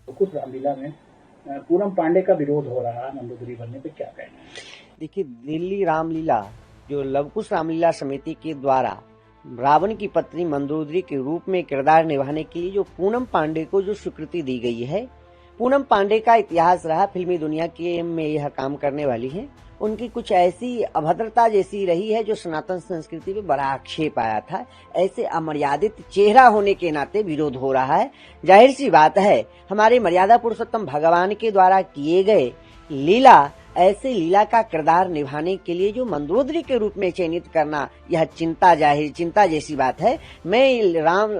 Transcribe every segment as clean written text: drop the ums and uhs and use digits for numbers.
कुछ रामलीला में पूनम पांडे का विरोध हो रहा है मंदोदरी बनने पे, क्या कहना है? देखिए, दिल्ली रामलीला जो लवकुश रामलीला समिति के द्वारा रावण की पत्नी मंदोदरी के रूप में किरदार निभाने के लिए जो पूनम पांडे को जो स्वीकृति दी गई है, पूनम पांडे का इतिहास रहा फिल्मी दुनिया के में यह काम करने वाली है। उनकी कुछ ऐसी अभद्रता जैसी रही है जो सनातन संस्कृति पे बड़ा आक्षेप आया था। ऐसे अमर्यादित चेहरा होने के नाते विरोध हो रहा है। जाहिर सी बात है, हमारे मर्यादा पुरुषोत्तम भगवान के द्वारा किए गए लीला, ऐसे लीला का किरदार निभाने के लिए जो मंदोदरी के रूप में चयनित करना, यह चिंता जैसी बात है। मैं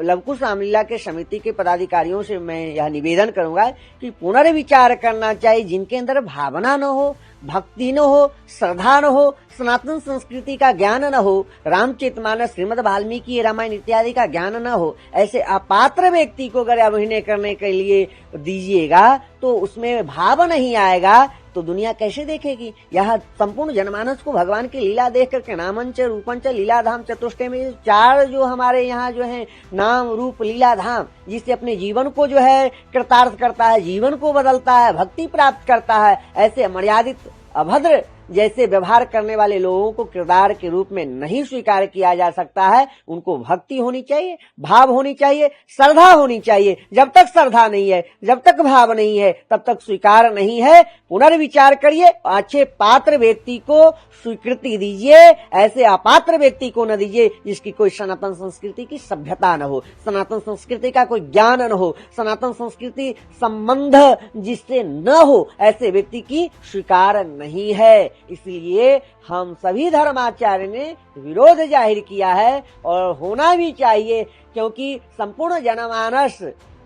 लवकुश रामलीला के समिति के पदाधिकारियों से मैं यह निवेदन करूंगा कि पुनर्विचार करना चाहिए। जिनके अंदर भावना न हो, भक्ति न हो, श्रद्धा न हो, सनातन संस्कृति का ज्ञान न हो, रामचरितमानस, श्रीमद् वाल्मीकि रामायण इत्यादि का ज्ञान न हो, ऐसे अपात्र व्यक्ति को अगर अभिनय करने के लिए दीजिएगा तो उसमें भाव नहीं आएगा तो दुनिया कैसे देखेगी। यह संपूर्ण जनमानस को भगवान की लीला देख करके नामंच रूपंच लीलाधाम चतुष्टय में चार जो हमारे यहाँ जो है नाम रूप लीलाधाम, जिससे अपने जीवन को जो है कृतार्थ करता है, जीवन को बदलता है, भक्ति प्राप्त करता है, ऐसे मर्यादित अभद्र जैसे व्यवहार करने वाले लोगों को किरदार के रूप में नहीं स्वीकार किया जा सकता है। उनको भक्ति होनी चाहिए, भाव होनी चाहिए, श्रद्धा होनी चाहिए। जब तक श्रद्धा नहीं है, जब तक भाव नहीं है, तब तक स्वीकार नहीं है। पुनर्विचार करिए, अच्छे पात्र व्यक्ति को स्वीकृति दीजिए, ऐसे अपात्र व्यक्ति को न दीजिए जिसकी कोई सनातन संस्कृति की सभ्यता न हो, सनातन संस्कृति का कोई ज्ञान न हो, सनातन संस्कृति संबंध जिससे न हो, ऐसे व्यक्ति की स्वीकार नहीं है। इसलिए हम सभी धर्माचार्य ने विरोध जाहिर किया है और होना भी चाहिए, क्योंकि संपूर्ण जनमानस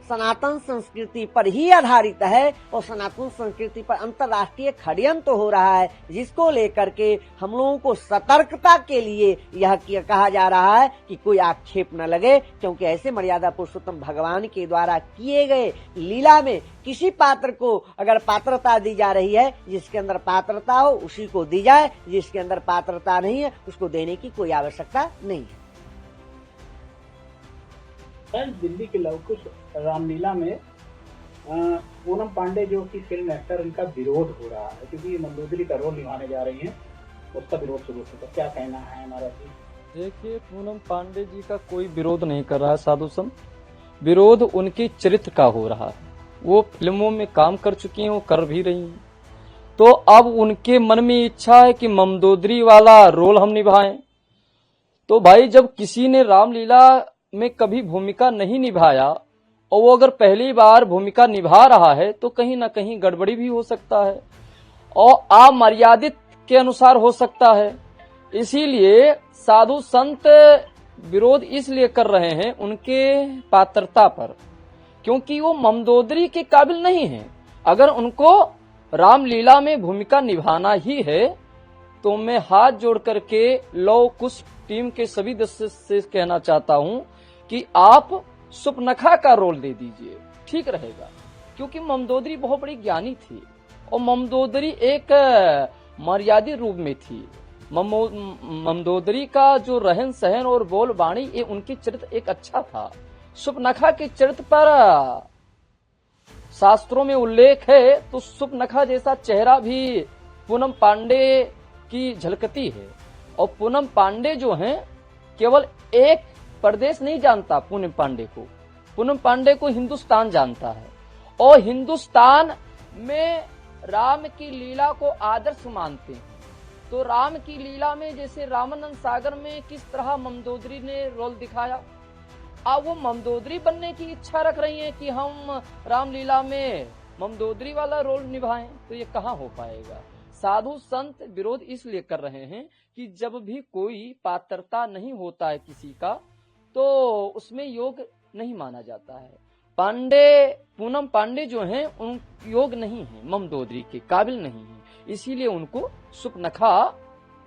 सनातन संस्कृति पर ही आधारित है और सनातन संस्कृति पर अंतर्राष्ट्रीय षड्यंत्र हो रहा है, जिसको लेकर के हम लोगों को सतर्कता के लिए यह कहा जा रहा है कि कोई आक्षेप न लगे, क्योंकि ऐसे मर्यादा पुरुषोत्तम भगवान के द्वारा किए गए लीला में किसी पात्र को अगर पात्रता दी जा रही है, जिसके अंदर पात्रता हो उसी को दी जाए, जिसके अंदर पात्रता नहीं है उसको देने की कोई आवश्यकता नहीं है। दिल्ली के लवकुश रामलीला में पूनम पांडे जो कि फिल्म एक्टर, इनका विरोध हो रहा है क्योंकि ये मंदोदरी का रोल निभाने जा रही हैं, उसका विरोध शुरू होता है। क्या कहना है हमारा जी? देखिए, पूनम पांडे जी का कोई विरोध नहीं कर रहा है साधु संत, विरोध उनके चरित्र का हो रहा है। वो फिल्मों में काम कर चुकी हैं, वो कर भी रही हैं, तो अब उनके मन में इच्छा है कि मंदोदरी वाला रोल हम निभाएं। तो भाई, जब किसी ने रामलीला में कभी भूमिका नहीं निभाया और वो अगर पहली बार भूमिका निभा रहा है तो कहीं ना कहीं गड़बड़ी भी हो सकता है और अमर्यादित के अनुसार हो सकता है। इसीलिए साधु संत विरोध इसलिए कर रहे हैं उनके पात्रता पर, क्योंकि वो मंदोदरी के काबिल नहीं है। अगर उनको रामलीला में भूमिका निभाना ही है तो मैं हाथ जोड़ करके लवकुश टीम के सभी सदस्य से कहना चाहता हूं कि आप सुपनखा का रोल दे दीजिए, ठीक रहेगा। क्योंकि मंदोदरी बहुत बड़ी ज्ञानी थी और मंदोदरी एक मर्यादित रूप में थी। मंदोदरी का जो रहन सहन और बोल वाणी, ये उनकी चरित्र एक अच्छा था। सुपनखा के चरित्र पर शास्त्रों में उल्लेख है, तो सुपनखा जैसा चेहरा भी पूनम पांडे की झलकती है। और पूनम पांडे जो हैं, केवल एक प्रदेश नहीं जानता पूनम पांडे को, पूनम पांडे को हिंदुस्तान जानता है और हिंदुस्तान में राम की लीला को आदर्श मानते हैं। तो राम की लीला में जैसे रामानंद सागर में किस तरह मंदोदरी ने रोल दिखाया, अब वो मंदोदरी बनने की इच्छा रख रही हैं कि हम रामलीला में मंदोदरी वाला रोल निभाएं, तो ये कहाँ हो पाएगा। साधु संत विरोध इसलिए कर रहे हैं कि जब भी कोई पात्रता नहीं होता है किसी का, तो उसमें योग नहीं माना जाता है। पूनम पांडे जो हैं, उन योग नहीं है, मंदोदरी के काबिल नहीं है, इसीलिए उनको सुपनखा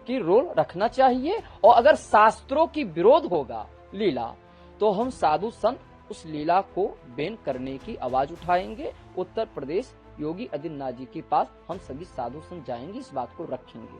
की रोल रखना चाहिए। और अगर शास्त्रों की विरोध होगा लीला, तो हम साधु संत उस लीला को बैन करने की आवाज उठाएंगे। उत्तर प्रदेश योगी आदित्यनाथ जी के पास हम सभी साधु संत जाएंगे, इस बात को रखेंगे।